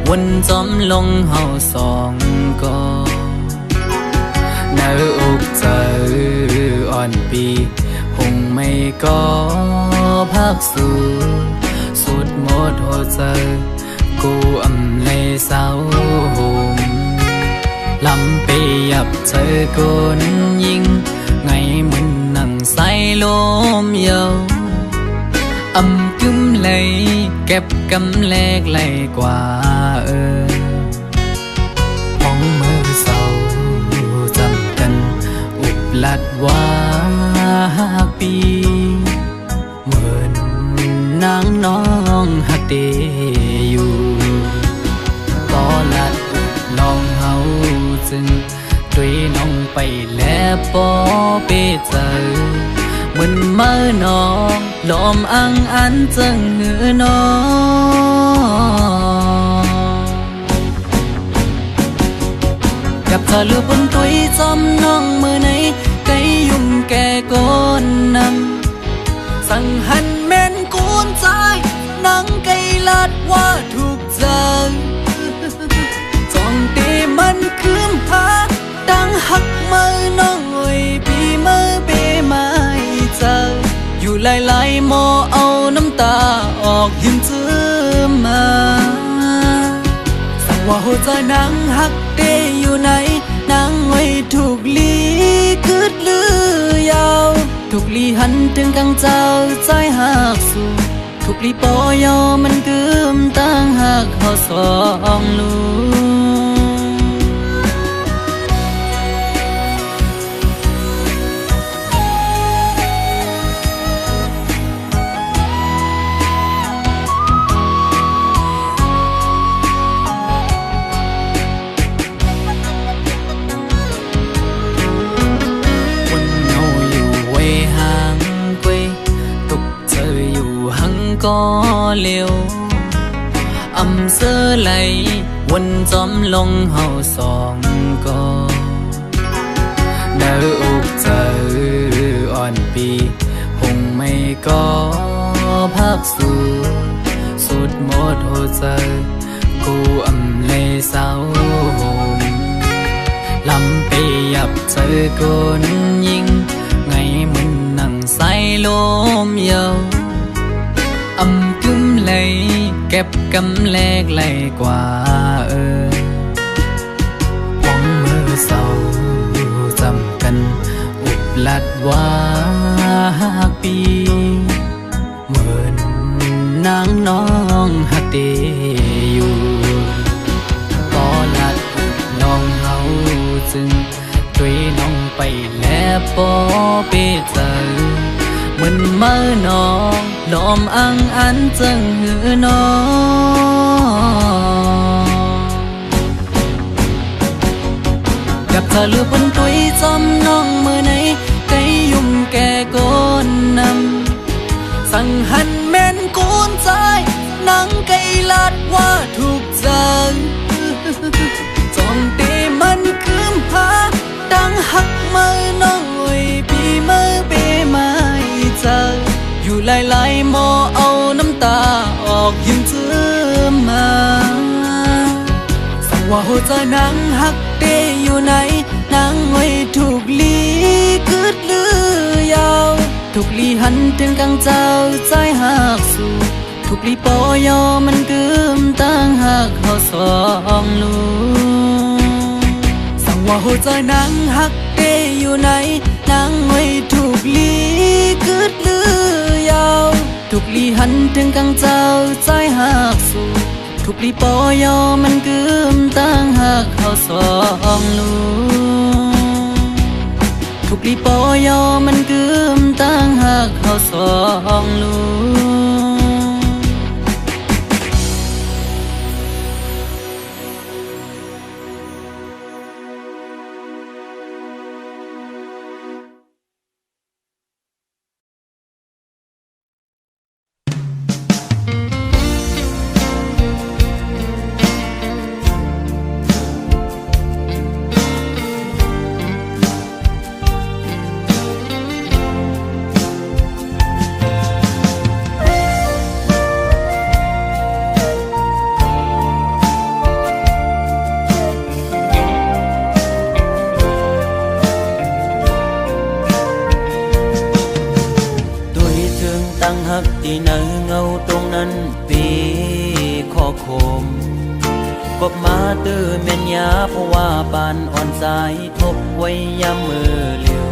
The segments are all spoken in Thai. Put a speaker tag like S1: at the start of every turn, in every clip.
S1: วนจอมลงเฮาสองก็เนื้ออกเจออ่อนปีหงไม่ก็พักสู่สุดหมดหัวใจกูอำเลยเศร้าหมลำไปยับเธอคนยิงไงมึนนั่งใส่ลมเยาอำกึมเลยเก็บกำแลกไหลกว่าห้องมือเศร้าจำกันอุบลัดว่าปีเหมือนนางน้องหักเดอยู่ต่อลัดอุบลองเฮาจึงด้วยน้องไปแล้วปอเปเจอเหมือนเมื่อน้องลมอังอันจังหือน้องกับเธอลือบนตุยจำน้องมือไหนไกยุ่มแก่ก้นนำสั่งหันแม่นกูนใจนังไกลัดว่าถูกใจจ้องตีมันคืมหาดังหักมือน้องเอ้ยปีมือเปไม่เจออยู่หลายๆโมเอาน้ำตาออกยิ้มจื้อมาสั่งว่าหัวใจนางหักเดอยู่ไหนนางไว้ถูกลีคืดลือยาวถูกลีหันถึงกังเจ้าใจหักสู่ถูกลีปอยอมันกึมตั้งหักเขาสองลูก็เร็วอำเสื้อไหลวนจอมลงเฮาสองก็เนื้ออกเจออ่อนปีหงไม่ก็พักสู่สุดหมดหัวใจกูอำเลยเศร้าหมลำไปยับเจอคนยิงไงมึนนั่งใส่ลมเยาอำกึมเลยเก็บกำแลกไหลกว่าห้องมือเศร้าจำกันอุบลัดว่าปีเหมือนนางน้องหักเดอยู่ก็ลัดอุบลองเฮาจึงด้วยน้องไปแล้วปอเปเจอเหมือนเมื่อน้องลมอังอันจังหือน้องกับเธอลือบนตุยจำน้องมือไหนไกยุ่มแก่ก้นนำสั่งหันแม่นกูนใจนังไกลัดว่าถูกใจจ้องตีมันคืมหาดังหักมือน้องเอ้ยปีมือเปไม่เจออยู่หลายๆโมเอาน้ำตาออกยิ้มจื้อมาสั่งว่าหัวใจนางหักเดอยู่ไหนนางไว้ถูกลีคืดลือยาวถูกลีหันถึงกังเจ้าใจหักสู่ถูกลีปอยอมันกึมตั้งหักเขาสองลูสั่งว่าหัวใจนางหักเดอยู่ไหนนางไว้ถูกลีคืดลือยาวถูกลีหันถึงกังเจ้าใจหักสู่ถูกลีปอยอมันกึมตั้งหักเขาสองลูถูกลีปอยอมันกึมตั้งหักเขาสองลู
S2: นั้นปีข้อคมกบมาตื้อแม่นยาเพราะว่าปานอ่อนสายทบไว้ยามมือเลียว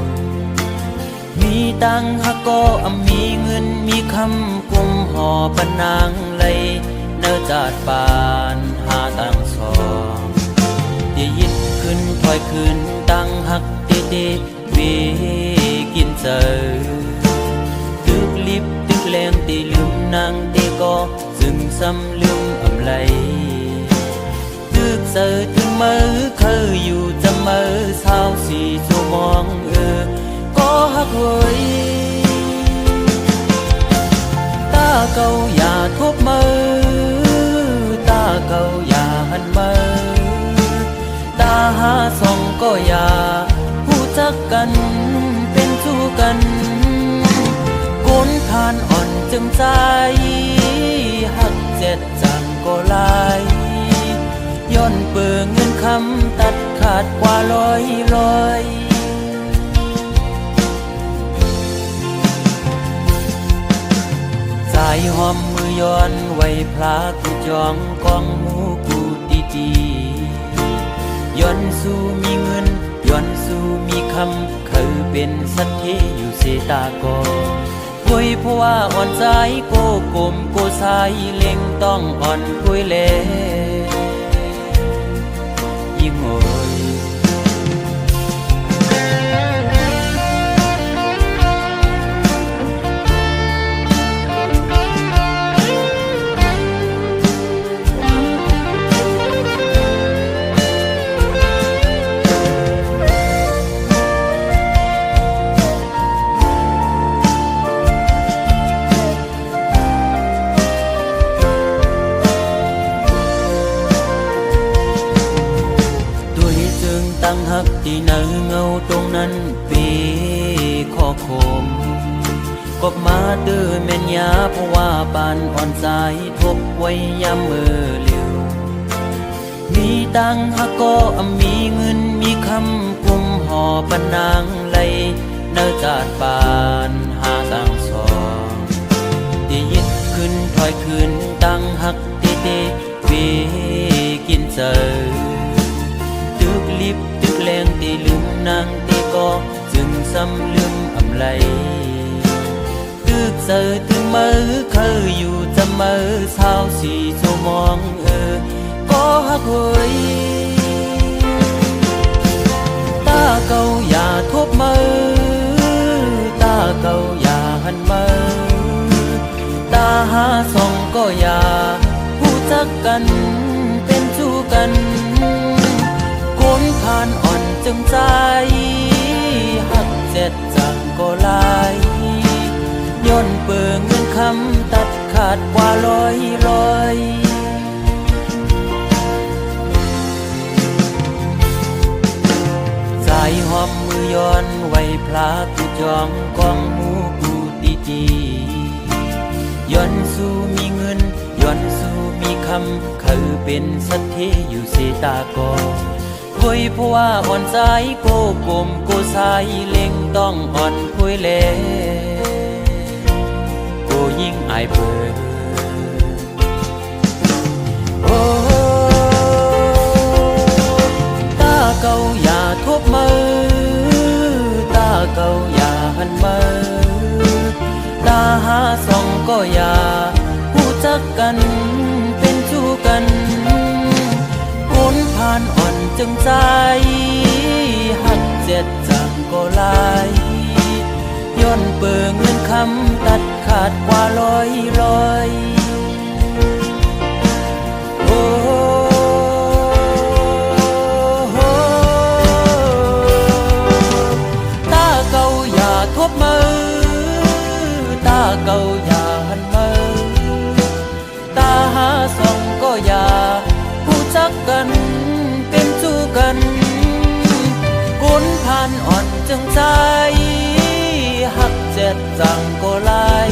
S2: มีตังฮักก็มีเงินมีคำกุมห่อปนนางเลยเนื้อจาดปานหาตังสองเดี๋ยวยิดขึ้นถอยขึ้นตังฮักเตเวกินเจอตึกลิบตึกแรงตีลืมนางเตก็ซึ่งซ้ำลืมอำไลตึกเจอถึงมือเคยอยู่จะมือเศร้าสีชั่วมองก็ฮักเว้ยตาเก่าอย่าทบมือตาเก่าอย่าหันมือตาหาส่องก็อย่าผู้จักกันเป็นสู้กันโกนทานอ่อนจึงใจหักเจ็ดจังก็ลายย้อนเปื่อเงินคำตัดขาดกว่าลอยสายหอมมือย้อนไว้พลากูจองกองหมูกูตีย้อนสู้มีเงินย้อนสู้มีคำเคยเป็นสัตย์ที่อยู่เสตากอคุยเพราะว่าอ่อนใจโกกลมโกสายเล็งต้องอ่อนคุยเล่ยิ่งโอยตั้งหักที่เนื้อเงาตรงนั้นปีข้อคมกบมาตื้อแม่นยาเพราะว่าปานอ่อนสายทบไว้ยามมือเลียวมีตังหักก็มีเงินมีคำกุมห่อปนนางเลยเนื้อจาดปานหาตังสองที่ยิดขึ้นถอยขึ้นตังหักเตเวกินเจอตึกลิบตึกแรงตีลืมนางตีก็จึงซ้ำลืมอำไลตึกเจอถึงมือเคยอยู่จะมือเศร้าสีชั่วมองก็ฮักเว้ยตาเก่าอย่าทบมือตาเก่าอย่าหันมือตาหาส่องก็อย่าผู้จักกันเป็นสู้กันคนผ่านอ่อนจึงใจหักเจ็ดจังก็ลายย้อนเปื่อเงินคำตัดขาดกว่าลอยสายหอมมือย้อนไว้พลากูจองกองหมูกูตีย้อนสู้มีเงินย้อนสู้มีคำเคยเป็นสัตย์ที่อยู่เสตากอคุยเพราะว่าอ่อนใจโกกลมโกสายเล็งต้องอ่อนคุยเล่โกยิ่งอายเปิดโอ้ตาเก่าอย่าทบมือตาเก่าอย่าหันมือตาหาส่องก็อย่าผู้จักกันเป็นสู้กันคนผ่านอ่อนจึงใจหักเจ็ดจังก็ลายย้อนเปื่อเงินคำตัดขาดกว่าลอยโอ้ตาเก่าอย่าทบมือตาเก่าอย่าหันมือตาหาส่องก็อย่าผู้จักกันเป็นสู้กันคนผ่านอ่อนจึงใจหักเจ็ดจังก็ลาย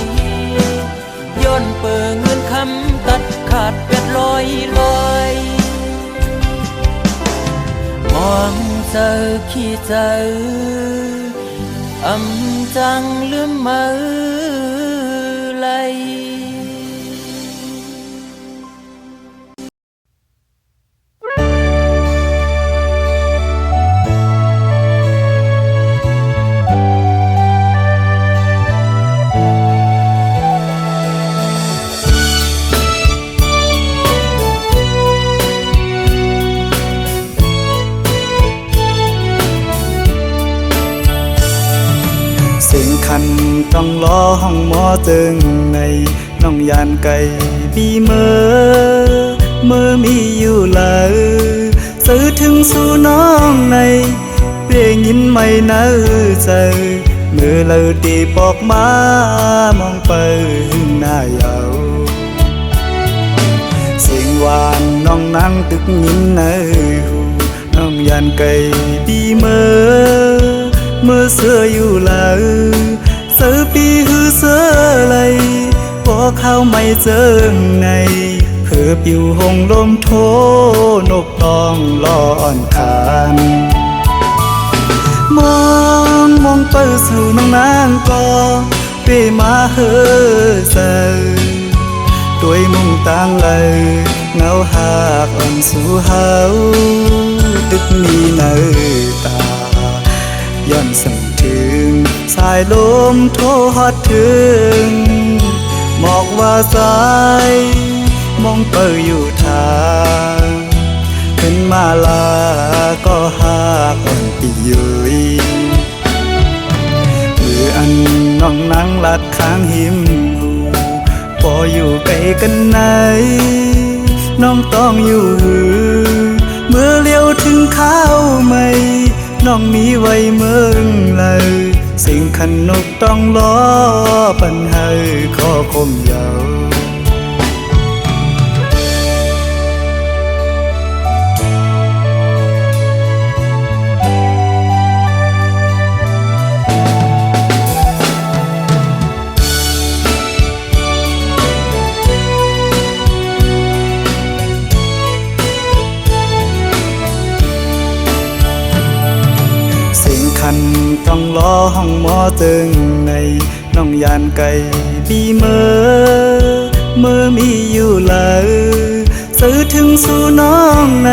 S2: ย้อนเปื่อเงินคำตัดขาดเป็ดลอยมองเจอขี้เจอจังลืมมือไหล
S3: ต้องรอห้องหมอตึงในน้องยานไก่บีเมื่อมีอยู่เลยสื่อถึงสู่น้องในเพียงยินไม่เนื้อใจเมื่อเราตีปอกมามองไปหน้าเยาเสียงหวานน้องนั่งตึกยินเนื้อหูน้องยานไก่บีเมื่อเสืออยู่เลยเสือปีหือเสือไหลพอเข้าไม่เจอในเพื่อปิวหงลมโทนกตองลอนคานมองไปสู่น้องนางก็เปมาเฮอเซด้วยมุ่งตั้งเลยเงาหากอ่อนสู่เฮาตึกมีเนื้อตาย้อนสั่งถึงสายลมโทฮอดถึงหมอกว่าสายมองเปิดอยู่ทางขึ้นมาลาก็หากอ่อนปียุยมืออันน้องนั่งลัดข้างหิมหูพออยู่ไกลกันไหนน้องต้องอยู่หือเมื่อเลี้ยวถึงข้าวไม่น้องมีไว้เมืองเลยสิ่งขันนกต้องล้อปัญหาข้อคมยาวต้องรอห้องหมอตึงในน้องยานไก่บีเมื่อมีอยู่เลยสื่อถึงสู่น้องใน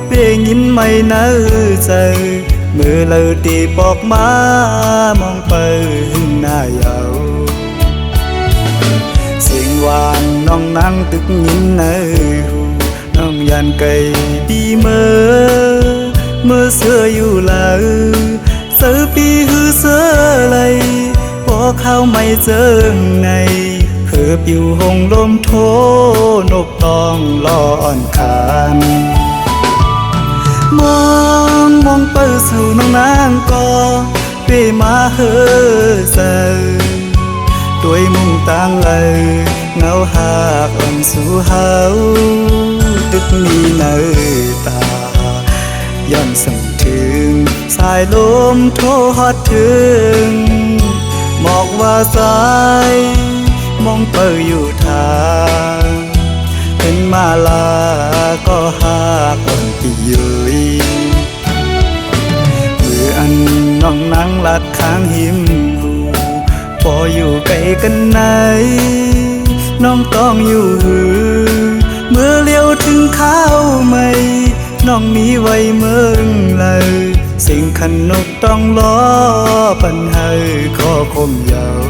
S3: เพียงยินไม่เนื้อใจเมื่อเราตีปอกมามองไปหน้าเยาเสียงหวานน้องนั่งตึกยินเนื้อหูน้องยานไก่บีเมื่อเสืออยู่เลยเสือปีหือเสือไหลพอเข้าไม่เจอในเพื่อปิวหงลมโทนกตองลอนคานมองไปสู่น้องนางก็เปมาเฮอเซด้วยมุ่งตั้งเลยเงาหากอ่อนสู่เฮาตึกมีเนื้อตาย้อนสั่งถึงสายลมโทฮอดถึงหมอกว่าสายมองเปิดอยู่ทางเป็นมาลาก็หากอ่อนปียุยมืออันน้องนั่งลัดข้างหิมหูพออยู่ไกลกันไหนน้องต้องอยู่หือเมื่อเลี้ยวถึงข้าวไม่น้องมีไว้เมืองเลยสิ่งขันนกต้องล้อปัญหาข้อคมยาว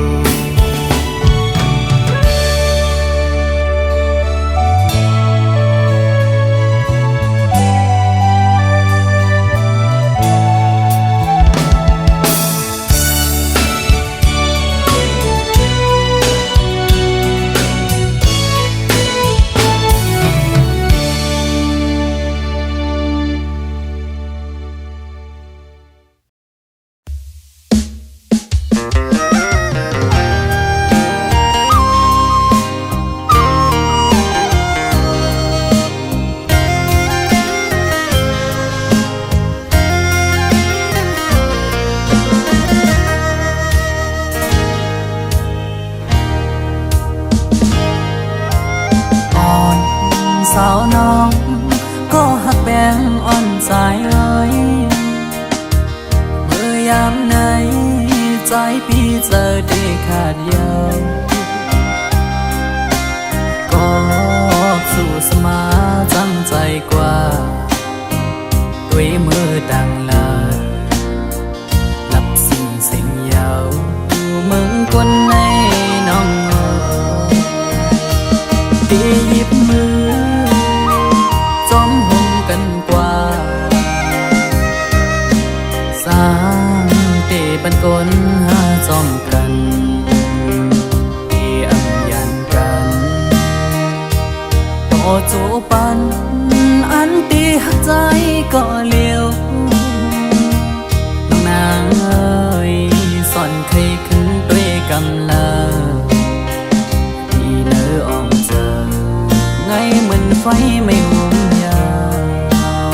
S1: สาวน้องก็หักแบงอ่อนใจเอ้ยเมื่อยามไหนใจพี่เจอได้ขาดเยาวก็สู่สมาจังใจกว่าด้วยมือดังลาหลับสิ่งเสียงยาวมึงคนในน้องตีหยิบมือจอมหงกันกว่าสร้างเตบันกลหาจอมกัน ปันอันตีหักใจก็เลี้ยวน้องนางเอ้ยสอนเคยขึ้นด้วยกำลาที่เนื้ออ่องเจอไงเหมือนไฟไม่ห่วงยาว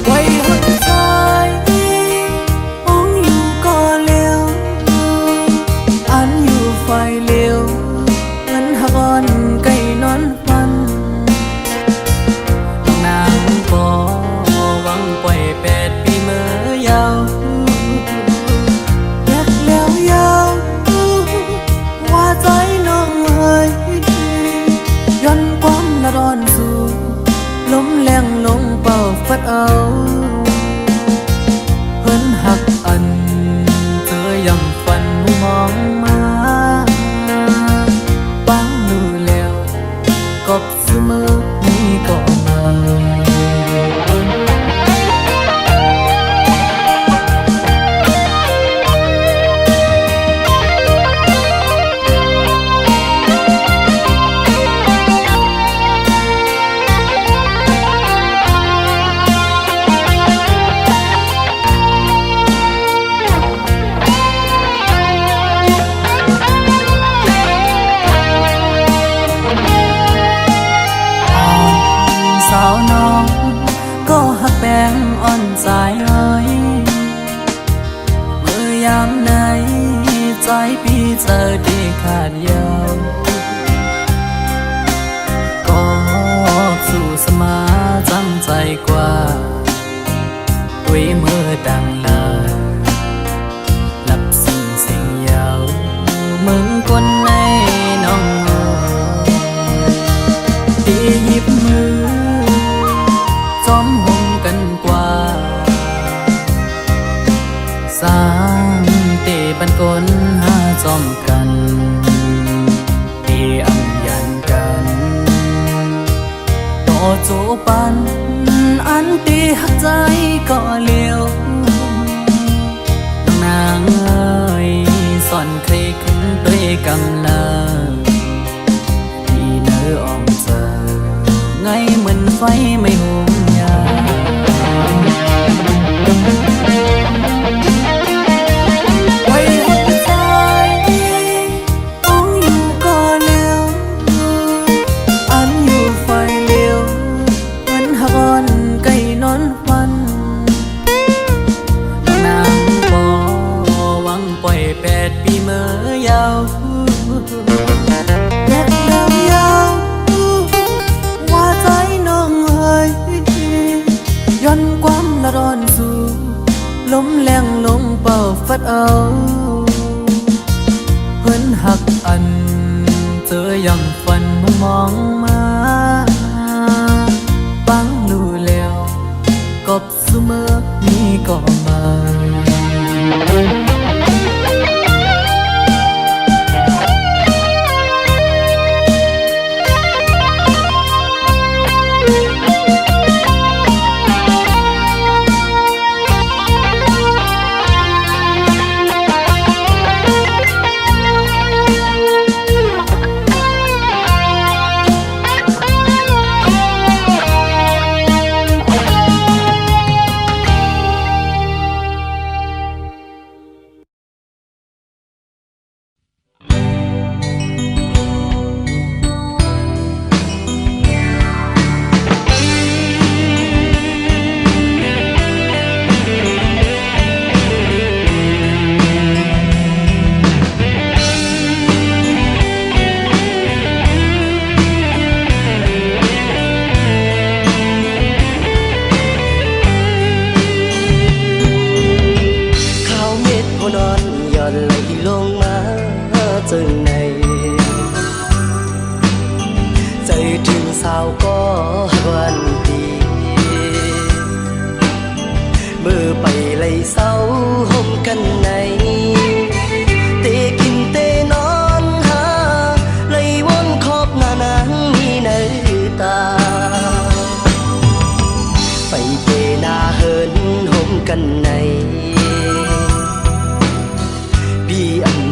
S1: ไว้หักใจมองอยู่ก็เลี้ยวอันอยู่ไฟเลี้ยวเหมือนหักอ่อนไก่นอนฟันน้องนางก็หวังปล่อย8 ปีเมื่อยาวอยากแล้วยาวว่าใจน้องเอ้ยย้อนความละร้อนสู่ลมแรงลงเป่าฟัดเอาเพิ่นหักอันเธอยำฝันมองมาปังดูแล้วกบเสมอนี่ก็มาสาวน้องก็หักแป้งอ่อนใจเอ้ยเมื่อยามไหนใจพี่เจอดีขาดยาวก็สู่สมาจังใจกว่าด้วยมือดังลาหลับสิ่งยาวมึงคนในน้องที่หยิบมือจอมหงกันกว่าสร้างเตบันกลหาจอมกันที่อังยันกันต่อจูปันอันตีหักใจก็เลี้ยวน้องนางเอ้ยสอนเคยขึ้นด้วยกำลาที่เนื้ออ่องเจอไงเหมือนไฟไม่ห่วงยาวไว้หักใจมองอยู่ก็เลี้ยวอันอยู่ไฟเลี้ยวเหมือนหักอ่อนไก่นอนฟันนางบ่หวังปล่อย8 ปีเมื่อยาวแยกแล้วยาวว่าใจน้องเอ้ยย้อนความละร้อนสู่ลมแรงลงเป่าฟัดเอาเพิ่นหักอันเจอยังฝันมองมาปังดูแล้วกบเสมอนี่ก็มา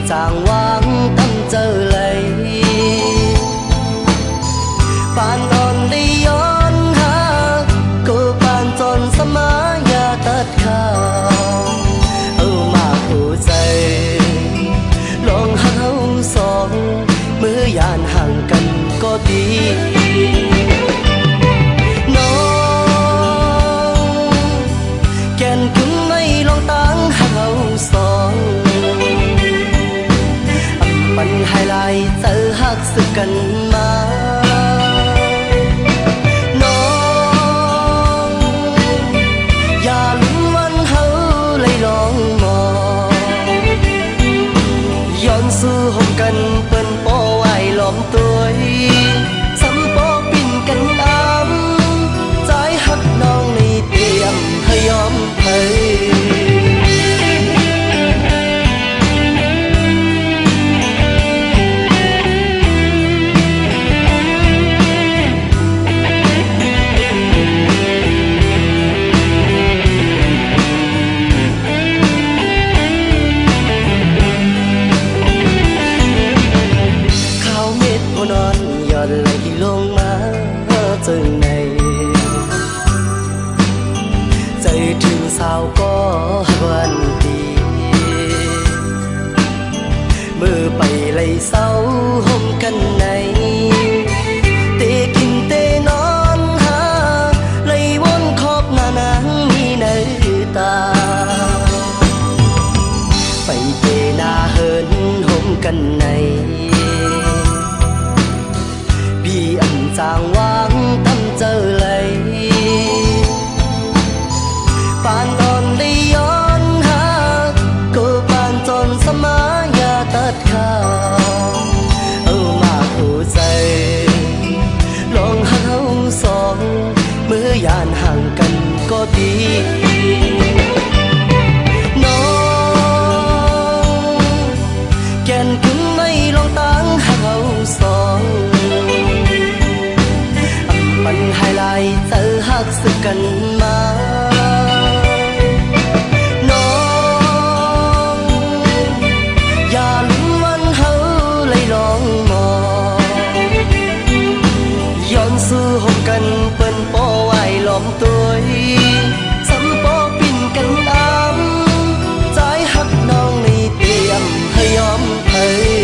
S2: chàng vắng tâm chờ lấy
S4: กันมาน้องอย่าลืมวันเฮาเลยลองมองย้อนสู่หกกันเปิ้นปอไว้ล้อมตัวสำปอปิ่นกันใจหักน้องในเตรียมให้ยอมเธอนอนย้อนไหลลงมาจนในใจถึงสาวก็วันดีเมื่อไปไล่เศร้าห่มกันในเตะกินเตะนอนหาไล่วนขอบหน้านางมีในตาไปเตะหน้าเฮินห่มกันในจางวางตั้มเจอเลยปานตอนได้ย้อนหาก็ปานจนสมายาตัดขาเอามาหัวใจลองหาสองเมื่อยานห่างกันก็ดีน้องแก่นถึงไม่ลองตั้งหาสองปันไฮไลท์เธอหักสึกกันมาน้องอย่าลืมวันเฮาเลยลองมองย้อนสู่หกกันเปิ้นปอไว้ล้อมตัวสำปอปิ่นกันใจหักน้องในเตรียมให้ยอมเธอ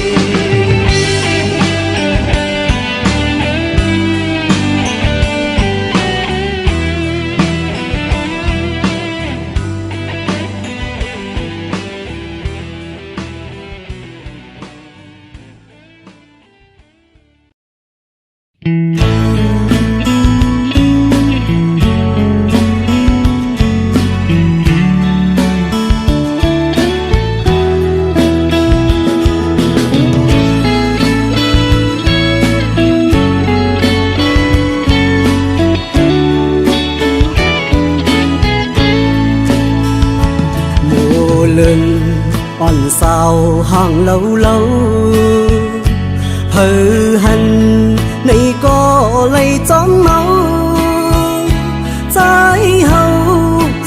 S4: อ่อนสาวห่างเล่าเล่าเพอหันในก็เลยจ้องเมาใจเฮา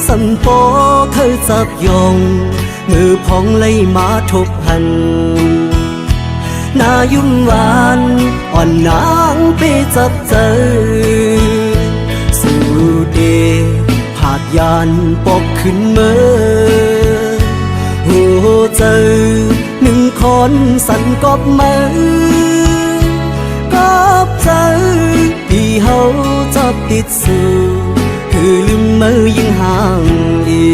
S4: สัมปอเธอจับยองมือพองเลยมาทบหันหน้ายุ่มหวานอ่อนนางไปจับเจอสู่เดผาดยานปอกขึ้นเมื่อหัวเจอหนึ่งคนสั่นกอบมือกอบเจอที่เฮาจับติดสู่คือลืมมือยิ่งห่างอี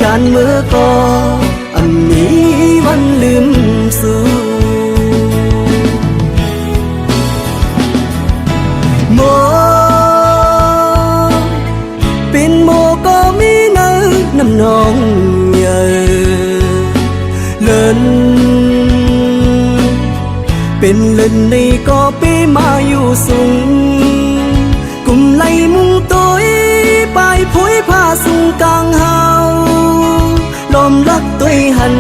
S4: ยานมือก็อันนี้วันลืมสู่โมเป็นโมก็มีเนื้อน้ำนองเลินเป็นเลินในก็ไปมาอยู่สูงกุมไล่มุงตัวไปผุยผ้าสูงกลางเฮาลมรักตัวหัน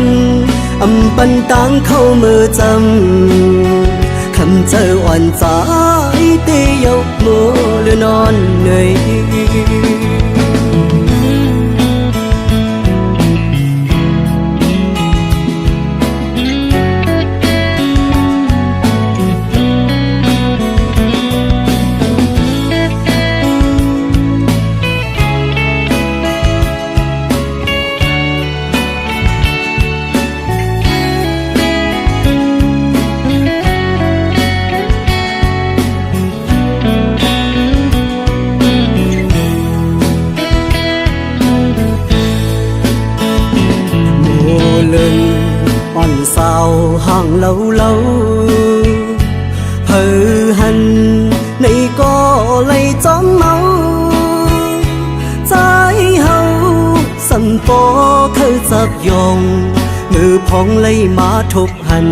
S4: อำปันตังเข้ามือจำคำเจออ่อนใจเตยกมือหรือนอนเหนื่อยห่างเล่า ปอเคยจับยองมือพองเลยมาทบหัน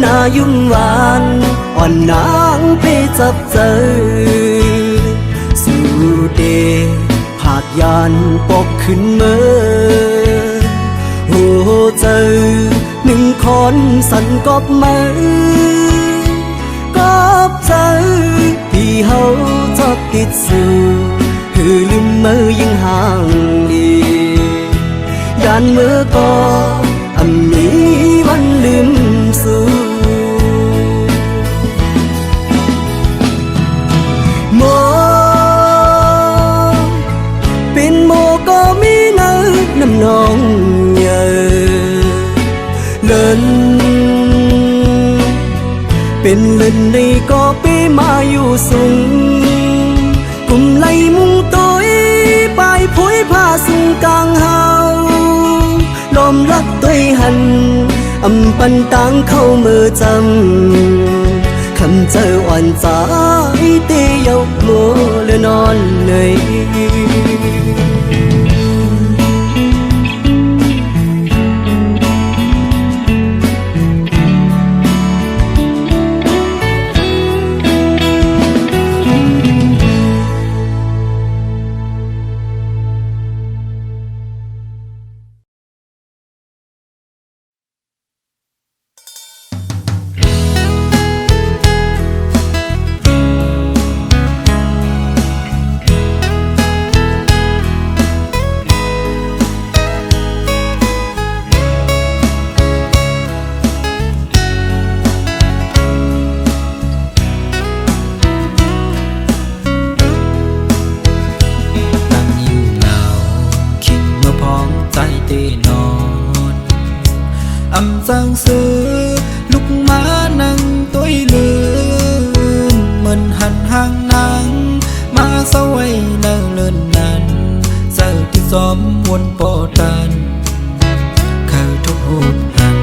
S4: นายุ่งหวานอ่อนนางไปจับเจอสู่เดผาดยานปอกขึ้นเมื่อโหเจอหนึ่งคนสันกอบมือกอบเจอที่เฮาจับติดสู่คือลืมมือยังห่างดียานมือก็อำนี้วันลืมสู่โมเป็นโมก็มีเนื้อน้ำนองเยอะเลินเป็นเลินในก็ไปมาอยู่สูงกุมไล่มุงตัวปลายผุยผ้าสูงกลางเฮาลมรักตัวหันอำปันต่างเข้ามือจำคำเจออ่อนใจเตยกมัวเลือนอนเหนื่อย
S1: อำจังซื้อลูกม้านั่งตัวลืมเหมือนหันห่างนางมาเศร้าไว้เนิ่นเลินนั้นเจ้าที่ซ้อมวนปอตันเขาทุกหูหัน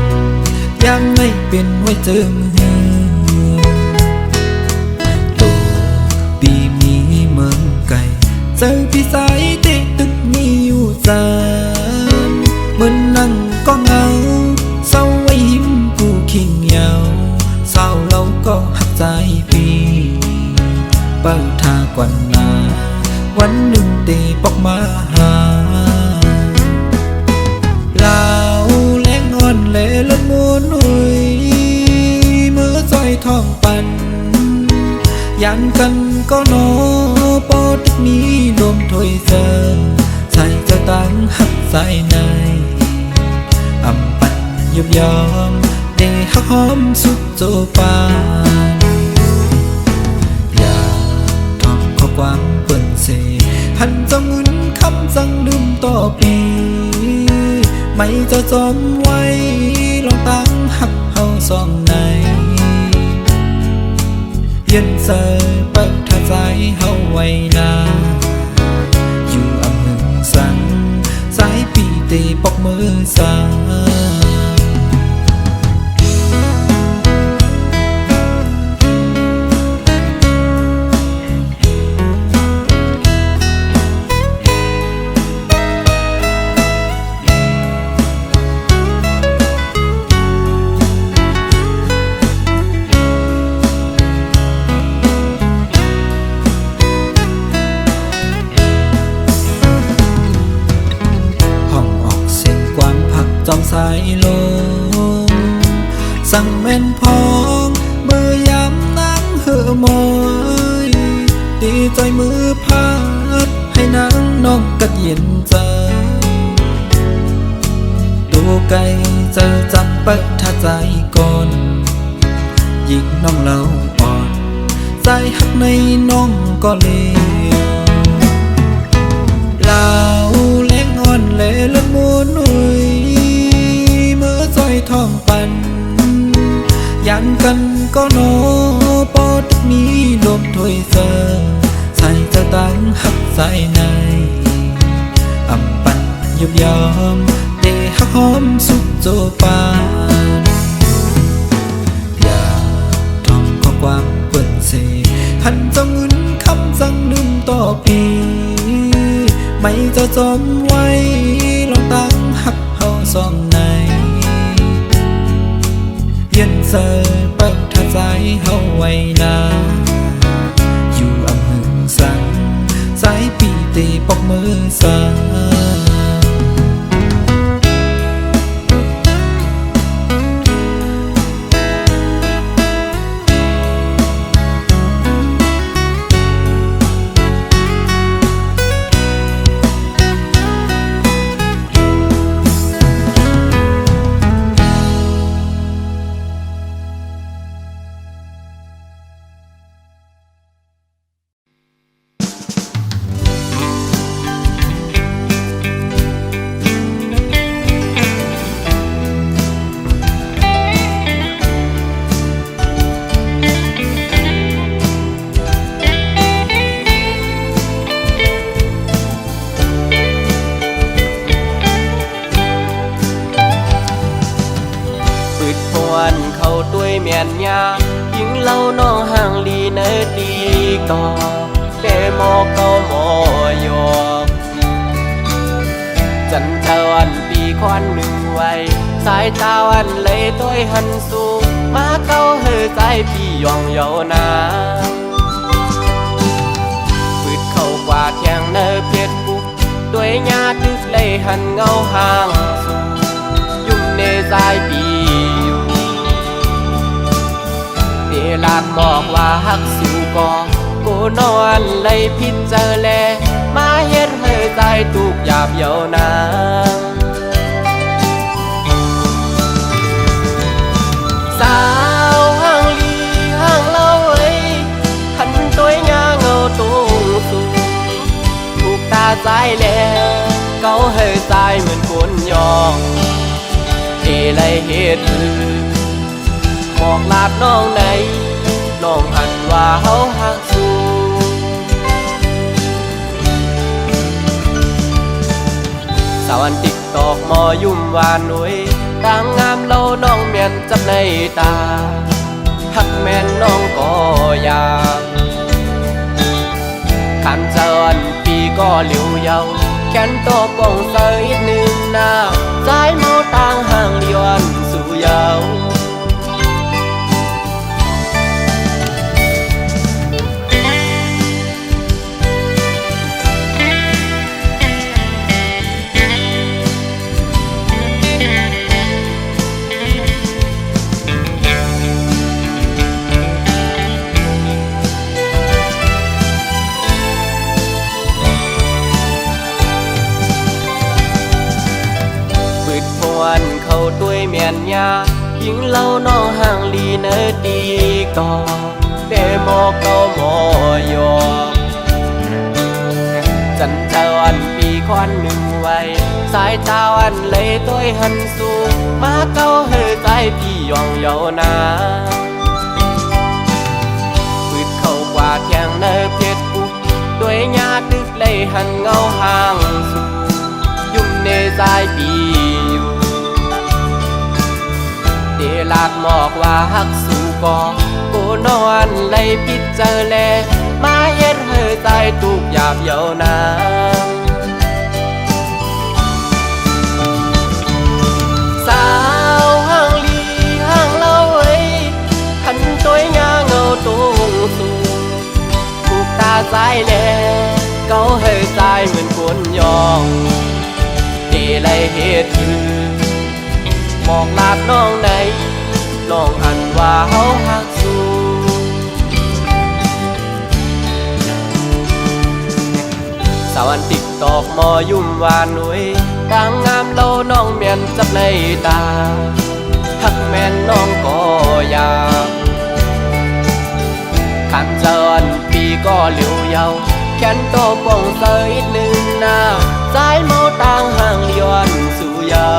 S1: ยังไม่เป็นไว้เจอมือตัวปีมีเมืองไก่เจ้าพี่สายเตะตึกมีอยู่จานเหมือนนั่งก็เงาเศร้าไว้ยิ้มกูขิงเหยาเศร้าเราก็หักใจพี่เปิดทากวันนาวันหนึ่งเตะปอกมาหาลาวแรงอ่อนเล่ละมุนหุยมือซอยทองปันยันกันก็นอปอดมีลมถอยเจอใส่จะตั้งหักใจในอำปันยุบยอมเดหักหอมสุดโจปานอยากทอมข้อความเปิ่นเสหันจะเงินคำสั่งลืมต่อปีไม่จะจอมไว้ลองตั้งหักเฮาสองในเย็นเสยเปิดท่าใจเฮาไว้นาอยู่อำหึงสังสายปีตีปอกมือสาจอมสายลมสั่งแม่นพองเมื่อยามนั่งเหอมอยดีใจมือพาดให้นางน้องกัดเย็นใจตัวไกลเจอจำปักท่าใจก่อนยิงน้องเราอ่อนใจหักในน้องก็เลวลาวแรงอ่อนเล่ละมุนหุยซอยทองปันยันกันก็นอปอดมีลมถอยเจอใส่จะตั้งหักใจในอำปันยุบยอมเดหักหอมสุดโจปานอยากทอมข้อความเปิ่นเสหันจะเงินคำสั่งลืมต่อปี
S3: ไม่เจ้าจมไว้ลองตั้งหักเฮาสองในเย็นเสยเปิดทัดใจเฮาไว้นาอยู่อำหึงสังสายปีตีปกมือสา
S2: เขาด้วยเมียนยายิงเล่าน้องห่างลีเนดีก่อเดโมเก้าโมยกจันเจวันปีควันหนึ่งไว้สายตาวันเลยตัวหันสูมาเก้าเฮใจพี่ยองเยานาปืดเข้ากว่าแทงเนเพียดบุกด้วยญาติเลยหันเงาห่างสูยุ่มเนใจปีลากบอกว่าฮักสู่ก่อกูนอนเลยพิษเจอแลมาเฮ็ดให้ใจตุกหยาบเยาวนางสาวห่างลีห่างเล่าไว้หันตัวยาเงาตุงสูถูกตาใจแล้วเกาให้ใจเหมือนคนยองที่เลยเฮ็ดบอกลาดน้องในน้องหันว่าเฮาหักสู้สาวันติ๊กตอกมอยุ่มวานหนุ่ยต่างงามเล่าน้องเมียนจับในตาหักแม่นน้องก็อยากขันเจริญปีก็เหลียวเยาแขนโตปองเสยหนึ่งหน้าใจเมาต่างห่างเลียนสู่เยาเขาด้วยเมียนยายิงเล่าน้องห่างลีเนดีก่อเดโมเก้าโมยกจันเจวันปีควันหนึ่งไว้สายตาวันเลยตัวหันสูมาเก้าเฮใจพี่ยองเยานาปืดเข้ากว่าแทงเนเพียดบุกด้วยญาติเลยหันเงาห่างสูยุ่มเนใจปีลากหมอกว่าฮักสู่ก่อกูนอนเลยพิษเจอแลมาเฮ็ดให้ใจตุกหยาบเยาวนางสาวห่างลีห่างเล่าไว้หันตัวยาเงาตุงสูถูกตาใจแลเกาให้ใจเหมือนคนยองที่เลยเฮ็ดบอกลาดน้องในน้องหันว่าเฮาหักสู้สาวันติ๊กตอกมอยุ่มวานหนุ่ยต่างงามเล่าน้องเมียนจับในตาหักแม่นน้องก็อยากขันเจริญปีก็เหลียวเยาแขนโตปองเสยหนึ่งหน้าสายเมาต่างห่างเลียนสู่เยา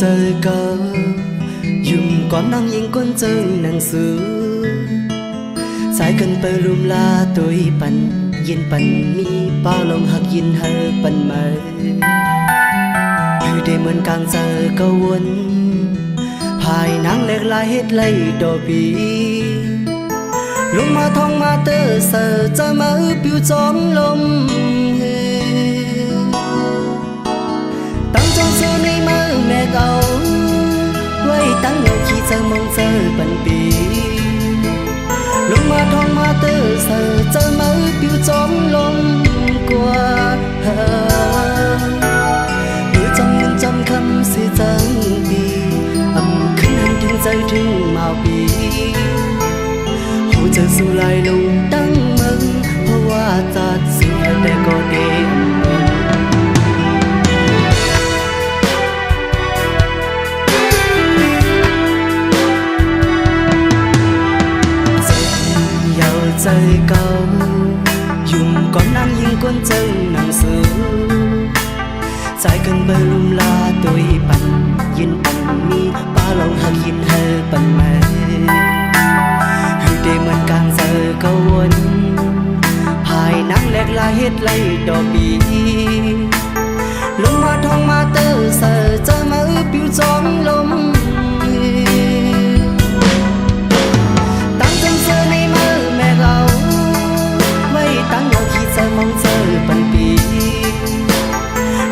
S4: เจอก็ยุ่มก่อนนั่งยิงก้นเจอหนังสือสายกันไปรุมลาตัวปันยินปันมีป้าลงหักยินเฮอปันมาคือได้เหมือนกลางเจอก็วนภายนางเล็กลายเฮ็ดไล่ดอปีลงมาท้องมาเตอเสอจะมาปิวจอมลมตั้งจงเจอในมือแม่เก่าไว้ตั้งเงาขี้เจอมองเจอปันปีลงมาท้องมาเตอเสอจะมาปิวจอมลมกว่าเมื่อจำยังจำคำสิจังปีขึ้นหันถึงใจถึงมาปีหูจะสู้ลายลงตั้งมึงเพราะว่าจัดสิแต่ก็เดิมใจเก่ายุ่มก่อนนั่งยิงก้นเจ้าหนังสือใจกันไปลุมลาตัวปันยินปันมีป้าลองหักยินเธอปันแม่คือได้เหมือนกลางเจอก็วนภายนังแหลกลายเฮ็ดไล่ดอกบีลงมาท้องมาเตอเสอจะมาปิวจอมลมตั้งจงเจอในมือแม่เราไว้ตั้งเงาขี้เจอมองเจอปันปี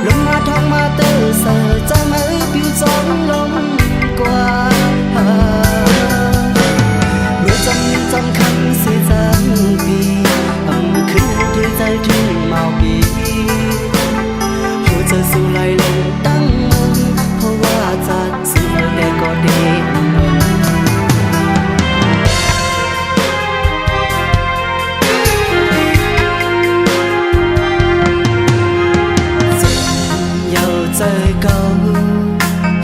S4: ลงมาท้องมาเตอเสอจะมาปิวจอมลมกว่าเมื่อจำยังจำคำสิจังปีขึ้นถึงใจถึงเมาปีหัวใจสู้ไหลลงตั้งมึงเพราะว่าจัดสิได้ก็เดิมใจเก่า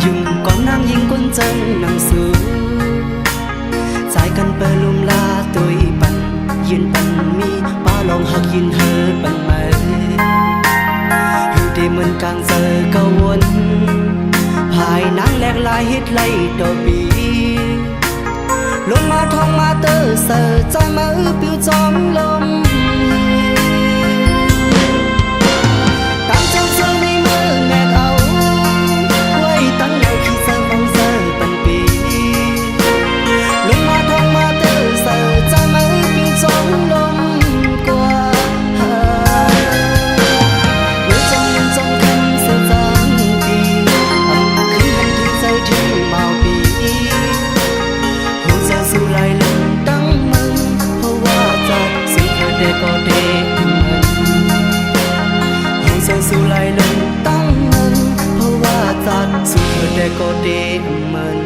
S4: ยุ่งก่อนนั่งยิงก้นเจังหนังสือใจกันไปลุมลาตัวปันยินปันมีป้าลองหักยินเธอปันมาอยู่ได้เหมือนกลางเจอก็วนภายนางแหลกลายเฮ็ดไล่ดอกบีลงมาท้องมาเตอเสอใจมาปิวจอมลมตั้งจงเจอในมือแม่เอาไว้ตั้งเงาขี้เจอมองเจอปันปีลงมาท้องมาเตอเสอใจมาปิวจอมลมกว่าเมื่อจำยังจำคำเสียจังปีขึ้นหันที่ใจถึงเมาปีหัวใจสู้ไหลลงตั้งมึงเพราะว่าจัดสิได้ก็เดิมใจสู้ไหลลงตั้งมันเพราะว่าจัดสู้ได้ก็เดิมมัน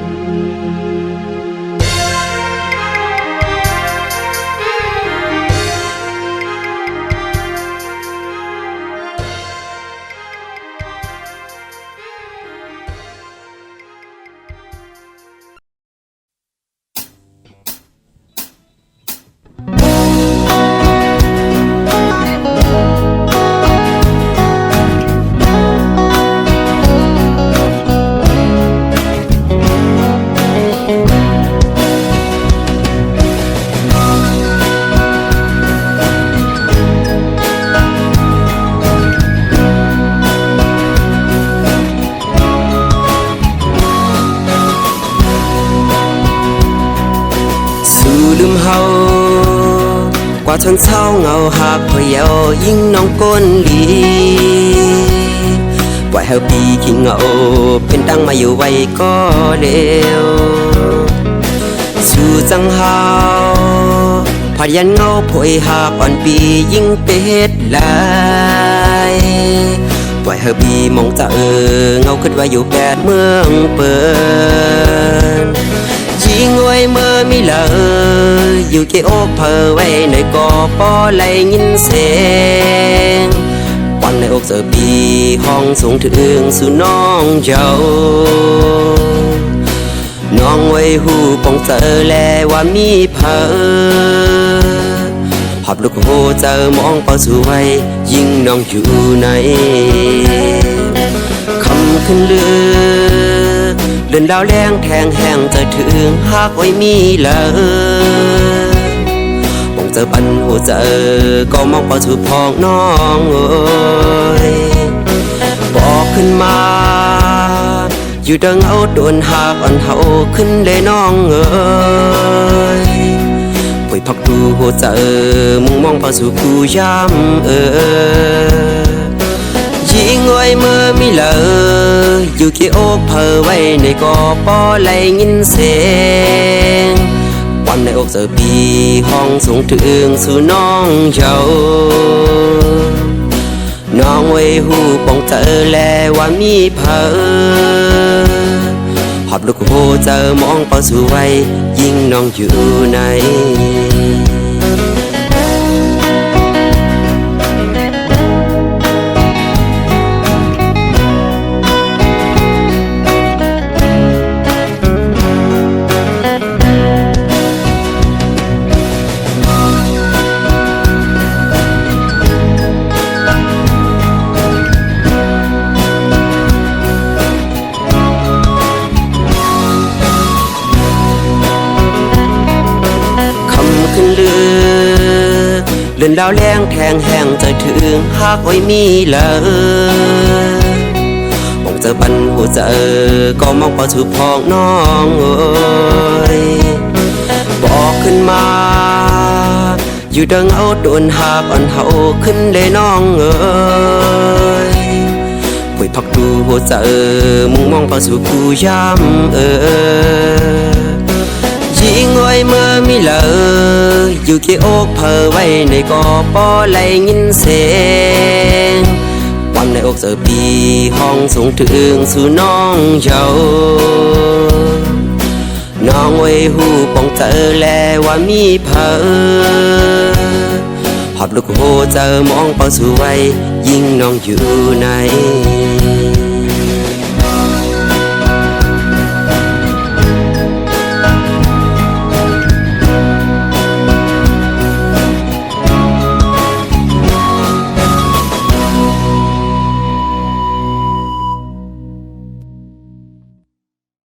S5: ลืมเฮากว่าชนเศร้าเงาหักพะเยายิ่งน้องก้นลีปล่อยเฮาปีขี้เงาเป็นตั้งมาอยู่ไว้ก็เร็วสู่จังเฮาพยันเงาพวยหักอ่อนปียิ่งเป็ดลายปล่อยเฮาปีมองจะเงาขึ้นว่าอยู่แปดเมืองเปิดยิงไว้เมื่อมีเลยอยู่เกี่ยวเพอไว้ในกอปอไหลยินเสียงวันในอกเจอปีห้องสูงถึงสู่น้องเจ้าน้องไว้หูปองเจอแลว่ามีเพอหอบลูกโหเจอมองเป้าสู่ไว้ยิ่งน้องอยู่ในคำขึ้นเลือ เล่นดาวแรงแทงแห้งจะถึงหากไว้มีเลยมองเจอปันหัวเจอก็มองพอถูกพองน้องเอ้ยบอกขึ้นมาอยู่ดังเอาโดนหากอ่อนเฮาขึ้นได้น้องเอ้ยป่วยพักดูหัวเจอมึงมองพอสู่กูย้ำยิงไว้เมื่อมีเลยอยู่ที่อกเพอไว้ในกอปอไหลยินเสียงวันในอกเจอปีห้องสูงถึงสู่น้องเจ้าน้องไว้หูปองเจอแลว่ามีเพอหอบลูกโหเจอมองเป้าสู่ไว้ยิ่งน้องอยู่ในขึ้นเลื่อนดาวแรงแทงแห้งจะถึงหากไว้มีเลยมองเจอปันหัวเจอก็มองพอถูกพองน้องเอ้ยบอกขึ้นมาอยู่ดังเอาโดนหากอ่อนเฮาขึ้นได้น้องเอ้ยป่วยพักดูหัวเจอมึงมองพอสู่กูย้ำยิงไว้เมื่อมีเลยอยู่ที่อกเพอไว้ในกอปอไหลยินเสียงวันในอกเจอปีห้องสูงถึงสู่น้องเจ้าน้องไว้หูปองเจอแลว่ามีเพอหอบลูกโหเจอมองเป้าสู่ไว้ยิ่งน้องอยู่ใน